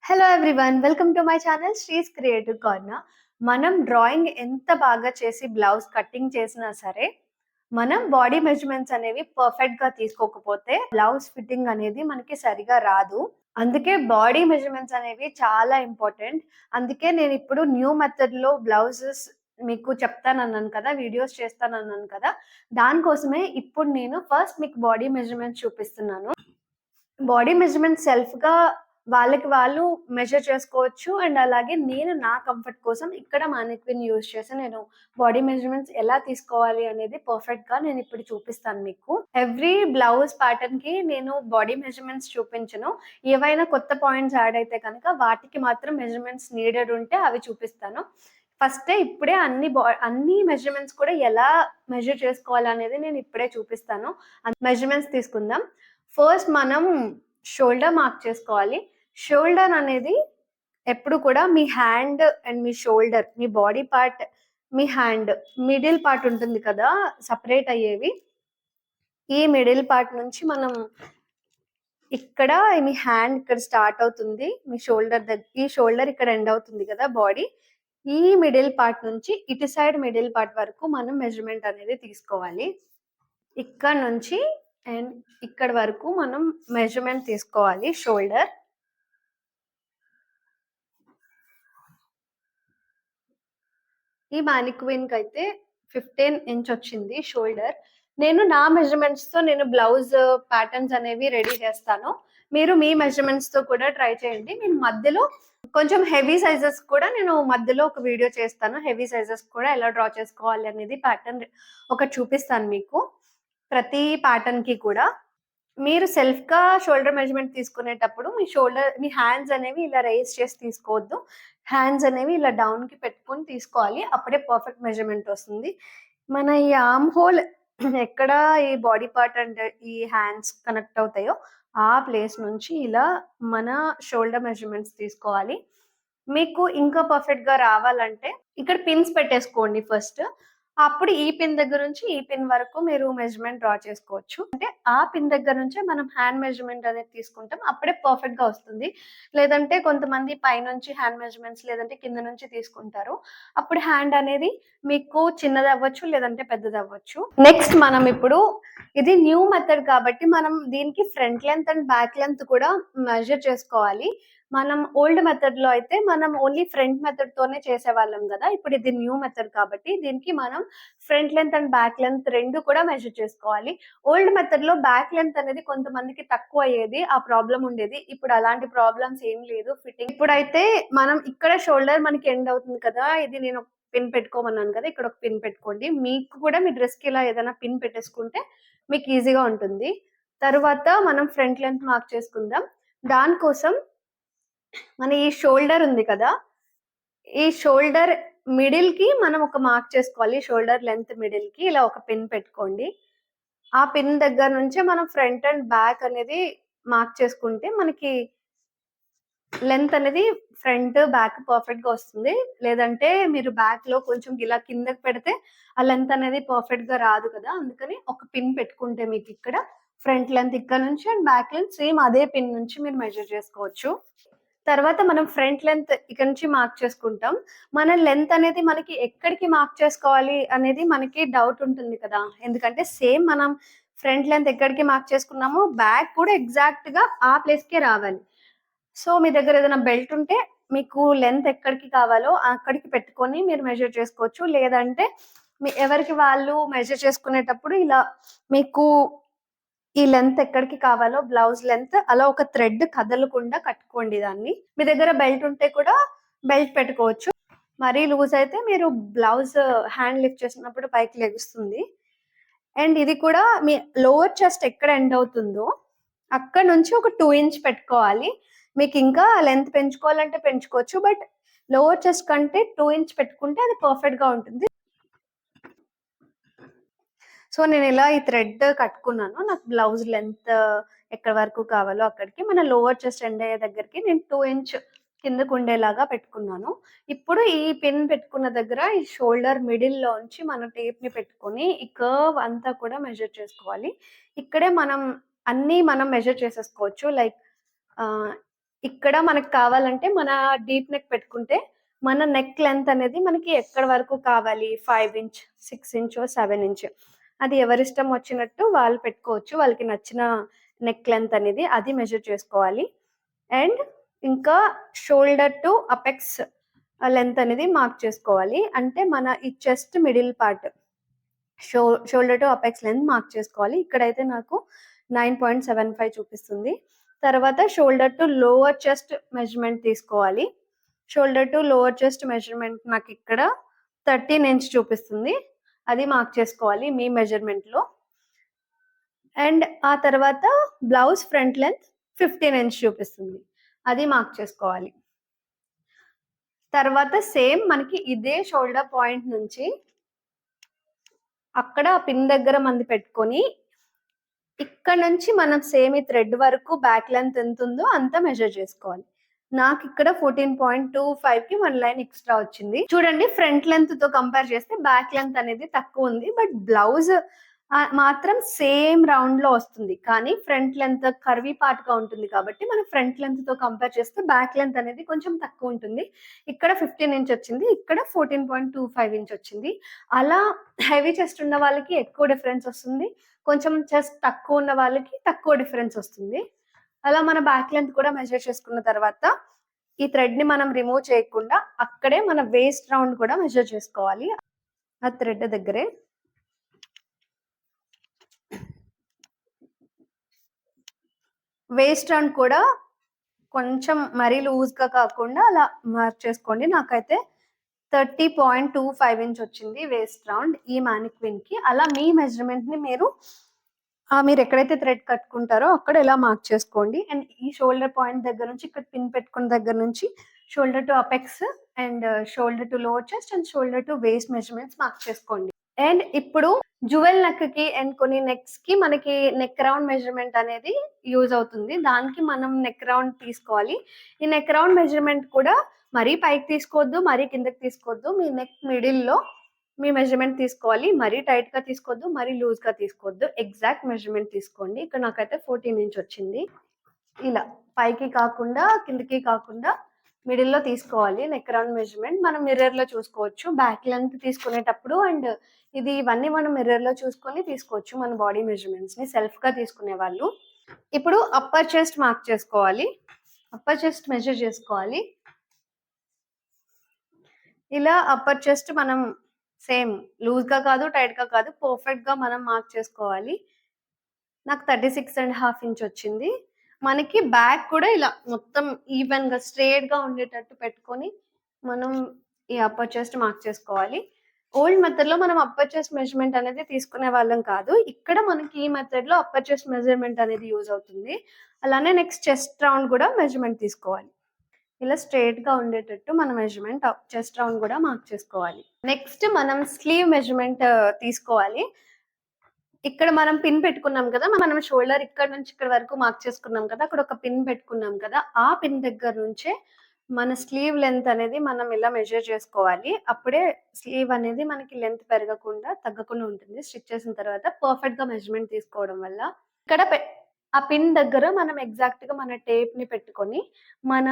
Hello everyone, welcome to my channel శ్రీస్ creative corner. మనం drawing ఎంత బాగా చేసి బ్లౌజ్ కటింగ్ చేసినా సరే, మనం బాడీ మెజర్మెంట్స్ అనేవి పర్ఫెక్ట్‌గా తీసుకోకపోతే బ్లౌజ్ ఫిట్టింగ్ అనేది మనకి సరిగా రాదు. అందుకే బాడీ మెజర్మెంట్స్ అనేవి చాలా ఇంపార్టెంట్. అందుకే నేనిప్పుడు న్యూ మెథడ్‌లో బ్లౌజెస్ మీకు చెప్తానన్నాను కదా! వీడియోస్ చేస్తానన్నాను కదా! దానికోసమే ఇప్పుడు నేను ఫస్ట్ మీకు బాడీ మెజర్మెంట్స్ చూపిస్తున్నాను. బాడీ మెజర్‌మెంట్ సెల్ఫ్‌గా వాళ్ళకి వాళ్ళు మెజర్ చేసుకోవచ్చు. అండ్ అలాగే నేను నా కంఫర్ట్ కోసం ఇక్కడ మానిక్విన్ యూజ్ చేసి నేను బాడీ మెజర్‌మెంట్స్ ఎలా తీసుకోవాలి అనేది పర్ఫెక్ట్‌గా నేనిప్పుడు చూపిస్తాను మీకు. ఎవ్రీ బ్లౌజ్ ప్యాటర్న్‌కి నేను బాడీ మెజర్‌మెంట్స్ చూపించను. ఏవైనా కొత్త పాయింట్స్ యాడ్ అయితే కనుక వాటికి మాత్రం మెజర్‌మెంట్స్ నీడెడ్ ఉంటే అవి చూపిస్తాను. ఫస్టే ఇప్పుడే అన్ని మెజర్‌మెంట్స్ కూడా ఎలా మెజర్ చేసుకోవాలనేది నేను ఇప్పుడే చూపిస్తాను. మెజర్‌మెంట్స్ తీసుకుందాం. ఫస్ట్ మనం షోల్డర్ మార్క్ చేసుకోవాలి. షోల్డర్ అనేది ఎప్పుడు కూడా మీ హ్యాండ్ అండ్ మీ షోల్డర్, మీ బాడీ పార్ట్, మీ హ్యాండ్ మిడిల్ పార్ట్ ఉంటుంది కదా! సెపరేట్ అయ్యేవి. ఈ మిడిల్ పార్ట్ నుంచి మనం ఇక్కడ మీ హ్యాండ్ ఇక్కడ స్టార్ట్ అవుతుంది. మీ ఈ షోల్డర్ ఇక్కడ ఎండ్ అవుతుంది కదా బాడీ. ఈ మిడిల్ పార్ట్ నుంచి ఇటు సైడ్ మిడిల్ పార్ట్ వరకు మనం మెజర్‌మెంట్ అనేది తీసుకోవాలి. ఇక్కడ నుంచి అండ్ ఇక్కడ వరకు మనం మెజర్‌మెంట్ తీసుకోవాలి షోల్డర్. ఈ మానిక్విన్‌కైతే 15 ఇంచ్ వచ్చింది షోల్డర్. నా మెజర్‌మెంట్స్‌తో నేను బ్లౌజ్ ప్యాటర్న్స్ అనేవి రెడీ చేస్తాను. మీరు మీ మెజర్‌మెంట్స్‌తో కూడా ట్రై చేయండి. నేను మధ్యలో కొంచెం హెవీ సైజెస్ కూడా నేను మధ్యలో ఒక వీడియో చేస్తాను. హెవీ సైజెస్ కూడా ఎలా డ్రా చేసుకోవాలి అనేది ప్యాటర్న్ ఒకటి చూపిస్తాను మీకు. ప్రతి ప్యాటర్న్‌కి కూడా. మీరు సెల్ఫ్‌గా షోల్డర్ మెజర్‌మెంట్ తీసుకునేటప్పుడు మీ హ్యాండ్స్ అనేవి ఇలా రైజ్ చేసి తీసుకోవద్దు. హ్యాండ్స్ అనేవి ఇలా డౌన్‌కి పెట్టుకొని తీసుకోవాలి. అప్పుడే పర్ఫెక్ట్ మెజర్‌మెంట్ వస్తుంది. మన ఈ ఆర్మ్ హోల్ ఎక్కడ ఈ బాడీ పార్ట్ అండ్ ఈ హ్యాండ్స్ కనెక్ట్ అవుతాయో, ఆ ప్లేస్ నుంచి ఇలా మన షోల్డర్ మెజర్‌మెంట్స్ తీసుకోవాలి. మీకు ఇంకా పర్ఫెక్ట్‌గా రావాలంటే ఇక్కడ పిన్స్ పెట్టేసుకోండి ఫస్ట్. అప్పుడు ఈ పిన్ దగ్గర నుంచి ఈ పిన్ వరకు మీరు మెజర్‌మెంట్ డ్రా చేసుకోవచ్చు. అంటే ఆ పిన్ దగ్గర నుంచే మనం హ్యాండ్ మెజర్‌మెంట్ అనేది తీసుకుంటాం. అప్పుడే పర్ఫెక్ట్‌గా వస్తుంది. లేదంటే కొంతమంది పైనుంచి హ్యాండ్ మెజర్‌మెంట్స్ లేదంటే కింద నుంచి తీసుకుంటారు. అప్పుడు హ్యాండ్ అనేది మీకు చిన్నదవ్వచ్చు, లేదంటే పెద్దదవ్వచ్చు. నెక్స్ట్ మనం ఇప్పుడు ఇది న్యూ మెథడ్ కాబట్టి మనం దీనికి front length and back length కూడా మెజర్ చేసుకోవాలి. మనం ఓల్డ్ మెథడ్‌లో అయితే మనం ఓన్లీ ఫ్రంట్ మెథడ్‌తోనే చేసేవాళ్ళం గదా! ఇప్పుడు ఇది న్యూ మెథడ్ కాబట్టి దీనికి మనం front length and back length 2 కూడా మెజర్ చేసుకోవాలి. ఓల్డ్ మెథడ్‌లో బ్యాక్ లెంత్ అనేది కొంతమందికి తక్కువ అయ్యేది. ఆ ప్రాబ్లమ్ ఉండేది. ఇప్పుడు అలాంటి ప్రాబ్లమ్స్ ఏం లేదు ఫిట్టింగ్. ఇప్పుడైతే మనం ఇక్కడ షోల్డర్ మనకి ఎండ్ అవుతుంది కదా! ఇది నేను పిన్ పెట్టుకోమన్నాను కదా! ఇక్కడ ఒక పిన్ పెట్టుకోండి. మీకు కూడా మీ డ్రెస్‌కి ఇలా ఏదైనా పిన్ పెట్టేసుకుంటే మీకు ఈజీగా ఉంటుంది. తరువాత మనం ఫ్రంట్ లెంత్ మార్క్ చేసుకుందాం. దానికోసం మన ఈ షోల్డర్ ఉంది కదా! ఈ షోల్డర్ మిడిల్‌కి మనం ఒక మార్క్ చేసుకోవాలి. షోల్డర్ లెంత్ మిడిల్‌కి ఇలా ఒక పిన్ పెట్టుకోండి. ఆ పిన్ దగ్గర నుంచే మనం ఫ్రంట్ అండ్ బ్యాక్ అనేది మార్క్ చేసుకుంటే మనకి లెంత్ అనేది ఫ్రంట్, బ్యాక్ పర్ఫెక్ట్‌గా వస్తుంది. లేదంటే మీరు బ్యాక్‌లో కొంచెం ఇలా కిందకి పెడితే ఆ లెంత్ అనేది పర్ఫెక్ట్‌గా రాదు కదా! అందుకని ఒక పిన్ పెట్టుకుంటే మీకిక్కడ ఫ్రంట్ లెంత్ ఇక్కడ నుంచి అండ్ బ్యాక్ లెంత్ సేమ్ అదే పిన్ నుంచి మీరు మెజర్ చేసుకోవచ్చు. తర్వాత మనం ఫ్రంట్ లెంత్ ఇక్కడ నుంచి మార్క్ చేసుకుంటాం. మన లెంత్ అనేది మనకి ఎక్కడికి మార్క్ చేసుకోవాలి అనేది మనకి డౌట్ ఉంటుంది కదా! ఎందుకంటే సేమ్ మనం ఫ్రంట్ లెంత్ ఎక్కడికి మార్క్ చేసుకున్నామో బ్యాక్ కూడా ఎగ్జాక్ట్‌గా ఆ ప్లేస్‌కే రావాలి. సో, మీ దగ్గర ఏదైనా బెల్ట్ ఉంటే మీకు లెంత్ ఎక్కడికి కావాలో అక్కడికి పెట్టుకొని మీరు మెజర్ చేసుకోవచ్చు. లేదంటే ఎవరికి వాళ్ళు మెజర్ చేసుకునేటప్పుడు ఇలా మీకు ఈ లెంత్ ఎక్కడికి కావాలో బ్లౌజ్ లెంత్ అలా ఒక థ్రెడ్ కదలకుండా కట్టుకోండి దాన్ని. మీ దగ్గర బెల్ట్ ఉంటే కూడా బెల్ట్ పెట్టుకోవచ్చు. మరీ లూజ్ అయితే మీరు బ్లౌజ్ హ్యాండ్ లిఫ్ట్ చేసినప్పుడు పైకి లెగుస్తుంది. అండ్ ఇది కూడా మీ లోవర్ చెస్ట్ ఎక్కడ ఎండ్ అవుతుందో అక్కడ నుంచి ఒక 2 ఇంచ్ పెట్టుకోవాలి. మీకు ఇంకా లెంత్ పెంచుకోవాలంటే పెంచుకోవచ్చు. బట్ లోవర్ చెస్ట్ కంటే 2 ఇంచ్ పెట్టుకుంటే అది పర్ఫెక్ట్‌గా ఉంటుంది. సో, నేనిలా ఈ థ్రెడ్ కట్టుకున్నాను. నాకు బ్లౌజ్ లెంత్ ఎక్కడి వరకు కావాలో అక్కడికి. మన లోవర్ చెస్ట్ ఎండ్ అయ్యే దగ్గరికి నేను 2 ఇంచ్ కిందకుండేలాగా పెట్టుకున్నాను. ఇప్పుడు ఈ పిన్ పెట్టుకున్న దగ్గర ఈ షోల్డర్ మిడిల్‌లోంచి మన టేప్‌ని పెట్టుకొని ఈ కర్వ్ అంతా కూడా మెజర్ చేసుకోవాలి. ఇక్కడే మనం అన్నీ మెజర్ చేసేసుకోవచ్చు. లైక్ ఆహ్, ఇక్కడ మనకు కావాలంటే మన డీప్ నెక్ పెట్టుకుంటే మన నెక్ లెంత్ అనేది మనకి ఎక్కడ వరకు కావాలి, 5 ఇంచ్, 6 ఇంచ్, 7 ఇంచ్, అది ఎవరిష్టం వచ్చినట్టు వాళ్ళు పెట్టుకోవచ్చు. వాళ్ళకి నచ్చిన నెక్ లెంత్ అనేది అది మెజర్ చేసుకోవాలి. అండ్ ఇంకా షోల్డర్ టు అపెక్స్ లెంత్ అనేది మార్క్ చేసుకోవాలి. అంటే మన ఈ chest middle part shoulder to apex length mark చేసుకోవాలి. ఇక్కడైతే నాకు 9.75 చూపిస్తుంది. తర్వాత shoulder to lower chest measurement తీసుకోవాలి. Shoulder to lower chest measurement నాకు ఇక్కడ 13 ఇంచ్ చూపిస్తుంది. అది మార్క్ చేసుకోవాలి మీ మెజర్మెంట్లో. అండ్ ఆ తర్వాత బ్లౌజ్ ఫ్రంట్ లెంత్ 15 ఇంచ్ చూపిస్తుంది. అది మార్క్ చేసుకోవాలి. తర్వాత సేమ్ మనకి ఇదే షోల్డర్ పాయింట్ నుంచి అక్కడ పిన్ దగ్గర మంది పెట్టుకొని ఇక్కడ నుంచి మనం సేమ్ ఈ థ్రెడ్ వరకు బ్యాక్ లెంత్ ఎంత ఉందో అంత మెజర్ చేసుకోవాలి. నాకు ఇక్కడ 14.25 కి 1 లైన్ ఎక్స్ట్రా వచ్చింది. చూడండి, ఫ్రంట్ లెంత్ తో కంపేర్ చేస్తే బ్యాక్ లెంత్ అనేది తక్కువ ఉంది. బట్ బ్లౌజ్ మాత్రం సేమ్ రౌండ్ లో వస్తుంది. కానీ ఫ్రంట్ లెంత్ కర్వీ పార్ట్ గా ఉంటుంది కాబట్టి మనం ఫ్రంట్ లెంత్ తో కంపేర్ చేస్తే బ్యాక్ లెంత్ అనేది కొంచెం తక్కువ ఉంటుంది. ఇక్కడ 15 ఇంచ్ వచ్చింది, ఇక్కడ 14.25 ఇంచ్ వచ్చింది. అలా హెవీ చెస్ట్ ఉన్న వాళ్ళకి ఎక్కువ డిఫరెన్స్ వస్తుంది, కొంచెం చెస్ట్ తక్కువ ఉన్న వాళ్ళకి తక్కువ డిఫరెన్స్ వస్తుంది. అలా మన బ్యాక్ లెంత్ కూడా మెజర్ చేసుకున్న తర్వాత ఈ థ్రెడ్ ని మనం రిమూవ్ చేయకుండా అక్కడే మన వేస్ట్ రౌండ్ కూడా మెజర్ చేసుకోవాలి. ఆ థ్రెడ్ దగ్గరే వేస్ట్ రౌండ్ కూడా కొంచెం మరీ లూజ్ గా కాకుండా అలా మార్క్ చేసుకోండి. నాకైతే 30.25 ఇంచ్ వచ్చింది వేస్ట్ రౌండ్ ఈ మానిక్విన్ కి. అలా మీ మెజర్మెంట్ ని మీరు ఎక్కడైతే థ్రెడ్ కట్టుకుంటారో అక్కడ ఇలా మార్క్ చేసుకోండి. అండ్ ఈ షోల్డర్ పాయింట్ దగ్గర నుంచి ఇక్కడ పిన్ పెట్టుకున్న దగ్గర నుంచి shoulder to apex and shoulder to lower chest and shoulder to waste measurements mark చేసుకోండి. అండ్ ఇప్పుడు జువెల్ నెక్ కి అండ్ కొన్ని నెక్స్ కి మనకి నెక్ రౌండ్ మెజర్మెంట్ అనేది యూజ్ అవుతుంది. దానికి మనం నెక్ రౌండ్ తీసుకోవాలి. ఈ నెక్ రౌండ్ మెజర్మెంట్ కూడా మరీ పైకి తీసుకోవద్దు, మరీ కిందకి తీసుకోవద్దు. మీ నెక్ మిడిల్ లో మీ మెజర్మెంట్ తీసుకోవాలి. మరీ టైట్ గా తీసుకోవద్దు, మరీ లూజ్ గా తీసుకోవద్దు. ఎగ్జాక్ట్ మెజర్మెంట్ తీసుకోండి. ఇక్కడ నాకైతే 14 ఇంచ్ వచ్చింది. ఇలా పైకి కాకుండా కిందకి కాకుండా మిడిల్ లో తీసుకోవాలి నెక్ రౌండ్ మెజర్మెంట్. మనం మిర్రర్ లో చూసుకోవచ్చు బ్యాక్ లెంత్ తీసుకునేటప్పుడు. అండ్ ఇవన్నీ మనం మిర్రర్ లో చూసుకొని తీసుకోవచ్చు మన బాడీ మెజర్మెంట్స్ ని సెల్ఫ్ గా తీసుకునే వాళ్ళు. ఇప్పుడు అప్పర్ చెస్ట్ మార్క్ చేసుకోవాలి, అప్పర్ చెస్ట్ మెజర్ చేసుకోవాలి. ఇలా అప్పర్ చెస్ట్ మనం సేమ్ లూజ్ గా కాదు, టైట్ గా కాదు, పర్ఫెక్ట్ గా మనం మార్క్ చేసుకోవాలి. నాకు 36.5 ఇంచ్ వచ్చింది. మనకి బ్యాక్ కూడా ఇలా మొత్తం ఈవెన్ గా స్ట్రేట్ గా ఉండేటట్టు పెట్టుకొని మనం ఈ అప్పర్ చెస్ట్ మార్క్ చేసుకోవాలి. ఓల్డ్ మెథడ్ లో మనం అప్పర్ చెస్ట్ మెజర్మెంట్ అనేది తీసుకునే వాళ్ళం కాదు. ఇక్కడ మనకి ఈ మెథడ్ లో అప్పర్ చెస్ట్ మెజర్మెంట్ అనేది యూజ్ అవుతుంది. అలానే నెక్స్ట్ చెస్ట్ రౌండ్ కూడా మెజర్మెంట్ తీసుకోవాలి. ఇలా స్ట్రేట్ గా ఉండేటట్టు మన మెజర్మెంట్ చెస్ట్ రౌండ్ కూడా మార్క్ చేసుకోవాలి. నెక్స్ట్ మనం స్లీవ్ మెజర్మెంట్ తీసుకోవాలి. ఇక్కడ మనం పిన్ పెట్టుకున్నాం కదా, మనం షోల్డర్ ఇక్కడ నుంచి ఇక్కడ వరకు మార్క్ చేసుకున్నాం కదా, అక్కడ ఒక పిన్ పెట్టుకున్నాం కదా, ఆ పిన్ దగ్గర నుంచే మన స్లీవ్ లెంత్ అనేది మనం ఇలా మెజర్ చేసుకోవాలి. అప్పుడే స్లీవ్ అనేది మనకి లెంత్ పెరగకుండా తగ్గకుండా ఉంటుంది. స్టిచ్ చేసిన తర్వాత పర్ఫెక్ట్ గా మెజర్మెంట్ తీసుకోవడం వల్ల ఇక్కడ ఆ పిన్ దగ్గర మనం ఎగ్జాక్ట్ గా మన టేప్ ని పెట్టుకొని మన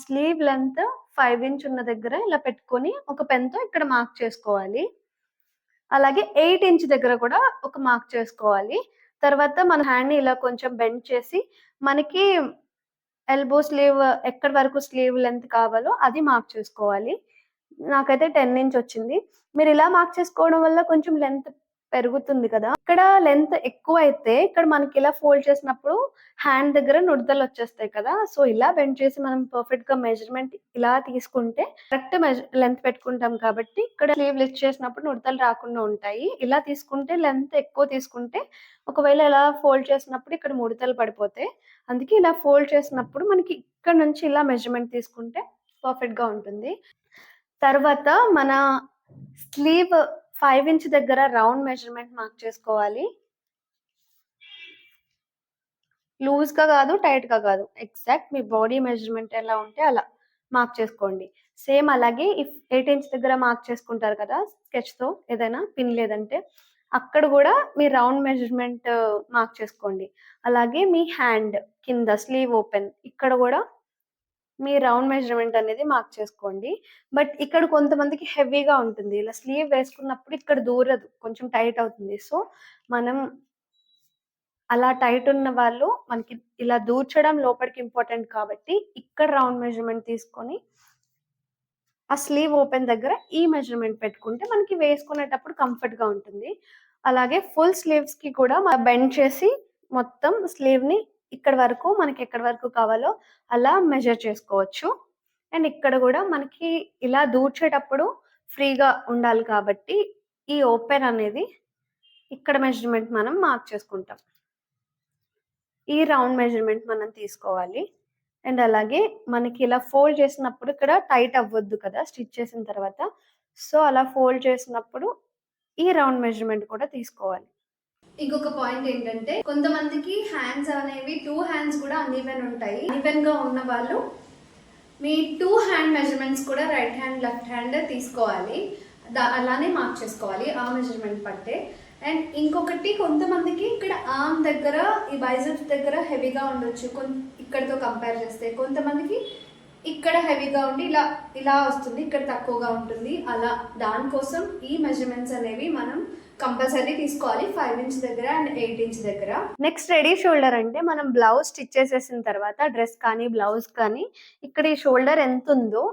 స్లీవ్ లెంత్ 5 ఇంచ్ ఉన్న దగ్గర ఇలా పెట్టుకొని ఒక పెన్ తో ఇక్కడ మార్క్ చేసుకోవాలి. అలాగే 8 ఇంచ్ దగ్గర కూడా ఒక మార్క్ చేసుకోవాలి. తర్వాత మన హ్యాండ్ ని ఇలా కొంచెం బెండ్ చేసి మనకి ఎల్బో స్లీవ్ ఎక్కడి వరకు స్లీవ్ లెంత్ కావాలో అది మార్క్ చేసుకోవాలి. నాకైతే 10 ఇంచ్ వచ్చింది. మీరు ఇలా మార్క్ చేసుకోవడం వల్ల కొంచెం లెంత్ పెరుగుతుంది కదా. ఇక్కడ లెంత్ ఎక్కువ అయితే ఇక్కడ మనకి ఇలా ఫోల్డ్ చేసినప్పుడు హ్యాండ్ దగ్గర నుడతలు వచ్చేస్తాయి కదా. సో ఇలా బెండ్ చేసి మనం పర్ఫెక్ట్ గా మెజర్మెంట్ ఇలా తీసుకుంటే కరెక్ట్ లెంత్ పెట్టుకుంటాం కాబట్టి ఇక్కడ స్లీవ్ లిఫ్ట్ చేసినప్పుడు నుడతలు రాకుండా ఉంటాయి. ఇలా తీసుకుంటే లెంత్ ఎక్కువ తీసుకుంటే ఒకవేళ ఇలా ఫోల్డ్ చేసినప్పుడు ఇక్కడ ముడతలు పడిపోతాయి. అందుకే ఇలా ఫోల్డ్ చేసినప్పుడు మనకి ఇక్కడ నుంచి ఇలా మెజర్మెంట్ తీసుకుంటే పర్ఫెక్ట్ గా ఉంటుంది. తర్వాత మన స్లీవ్ 5 ఇంచ్ దగ్గర రౌండ్ మెజర్మెంట్ మార్క్ చేసుకోవాలి. లూజ్ గా కాదు, టైట్ గా కాదు, ఎగ్జాక్ట్ మీ బాడీ మెజర్మెంట్ ఎలా ఉంటే అలా మార్క్ చేసుకోండి. సేమ్ అలాగే 8 ఇంచ్ దగ్గర మార్క్ చేసుకుంటారు కదా స్కెచ్ తో, ఏదైనా పిన్ లేదంటే అక్కడ కూడా మీ రౌండ్ మెజర్మెంట్ మార్క్ చేసుకోండి. అలాగే మీ హ్యాండ్ కింద స్లీవ్ ఓపెన్ ఇక్కడ కూడా మీ రౌండ్ మెజర్‌మెంట్ అనేది మార్క్ చేసుకోండి. బట్ ఇక్కడ కొంతమందికి హెవీగా ఉంటుంది. ఇలా స్లీవ్ వేసుకున్నప్పుడు ఇక్కడ దూరదు. కొంచెం టైట్ అవుతుంది. సో, మనం అలా టైట్ ఉన్న వాళ్ళు మనకి ఇలా దూర్చడం లోపలికి ఇంపార్టెంట్ కాబట్టి, ఇక్కడ రౌండ్ మెజర్‌మెంట్ తీసుకొని, ఆ స్లీవ్ ఓపెన్ దగ్గర ఈ మెజర్‌మెంట్ పెట్టుకుంటే మనకి వేసుకునేటప్పుడు కంఫర్ట్‌గా ఉంటుంది. అలాగే ఫుల్ స్లీవ్స్‌కి కూడా బెండ్ చేసి మొత్తం స్లీవ్‌ని ఇక్కడి వరకు మనకెక్కడి వరకు కావాలో అలా మెజర్ చేసుకోవచ్చు. అండ్ ఇక్కడ గూడా మనకి ఇలా దూర్చేటప్పుడు ఫ్రీగా ఉండాలి కాబట్టి, ఈ ఓపెన్ అనేది ఇక్కడ మెజర్‌మెంట్ మనం మార్క్ చేసుకుంటాం. ఈ రౌండ్ మెజర్‌మెంట్ మనం తీసుకోవాలి. అండ్ అలాగే మనకి ఇలా ఫోల్డ్ చేసినప్పుడు ఇక్కడ టైట్ అవ్వొద్దు కదా! స్టిచ్ చేసిన తర్వాత. సో, అలా ఫోల్డ్ చేసినప్పుడు ఈ రౌండ్ మెజర్‌మెంట్ కూడా తీసుకోవాలి. ఇంకొక పాయింట్ ఏంటంటే కొంతమందికి హ్యాండ్స్ అనేవి 2 హ్యాండ్స్ కూడా అన్‌ఈవెన్ ఉంటాయి. అన్‌ఈవెన్‌గా ఉన్న వాళ్ళు మీ 2 హ్యాండ్ మెజర్‌మెంట్స్ కూడా రైట్ హ్యాండ్, లెఫ్ట్ హ్యాండ్ తీసుకోవాలి. అలానే మార్క్ చేసుకోవాలి ఆ మెజర్‌మెంట్ పట్టే. అండ్ ఇంకొకటి కొంతమందికి ఇక్కడ ఆర్మ్ దగ్గర ఈ బైసెప్స్ దగ్గర హెవీగా ఉండొచ్చు. ఇక్కడితో కంపేర్ చేస్తే. కొంతమందికి ఇక్కడ హెవీగా ఉండి ఇలా వస్తుంది. ఇక్కడ తక్కువగా ఉంటుంది. అలా దానికోసం ఈ మెజర్‌మెంట్స్ అనేవి మనం కంపల్సరీ తీసుకోవాలి. 5 ఇంచ్ దగ్గర అండ్ 8 ఇంచ్ దగ్గర. నెక్స్ట్ రెడీ షోల్డర్ అంటే మనం బ్లౌజ్ స్టిచ్ చేసేసిన తర్వాత డ్రెస్ కానీ, బ్లౌజ్ కానీ ఇక్కడ ఈ షోల్డర్ ఎంతుందో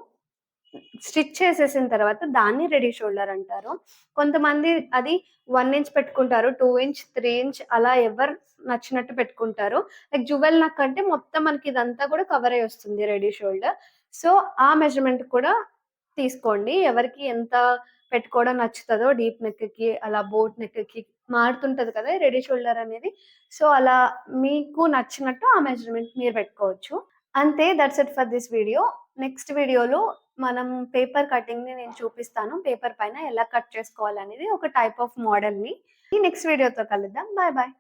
స్టిచ్ చేసేసిన తర్వాత దాన్ని రెడీ షోల్డర్ అంటారు. కొంతమంది అది 1 ఇంచ్ పెట్టుకుంటారు. 2 ఇంచ్, 3 ఇంచ్ అలా ఎవరు నచ్చినట్టు పెట్టుకుంటారు. లైక్ జ్యువెల్ నెక్ అంటే మొత్తం మనకి ఇదంతా కూడా కవర్ అయ్యి వస్తుంది రెడీ షోల్డర్. సో, ఆ మెజర్‌మెంట్ కూడా తీసుకోండి. ఎవరికి ఎంత పెట్టుకోవడం నచ్చుతదో డీప్ నెక్‌కి, అలా బోట్ నెక్‌కి మారుతుంటది కదా! రెడీ షోల్డర్ అనేది. సో, అలా మీకు నచ్చినట్టు ఆ మెజర్‌మెంట్ మీరు పెట్టుకోవచ్చు. అంతే, that's it for this video. Next వీడియోలో మనం పేపర్ కటింగ్‌ని నేను చూపిస్తాను. పేపర్ పైన ఎలా కట్ చేసుకోవాలనేది ఒక టైప్ ఆఫ్ మోడల్‌ని. నెక్స్ట్ వీడియోతో కలుద్దాం. Bye bye.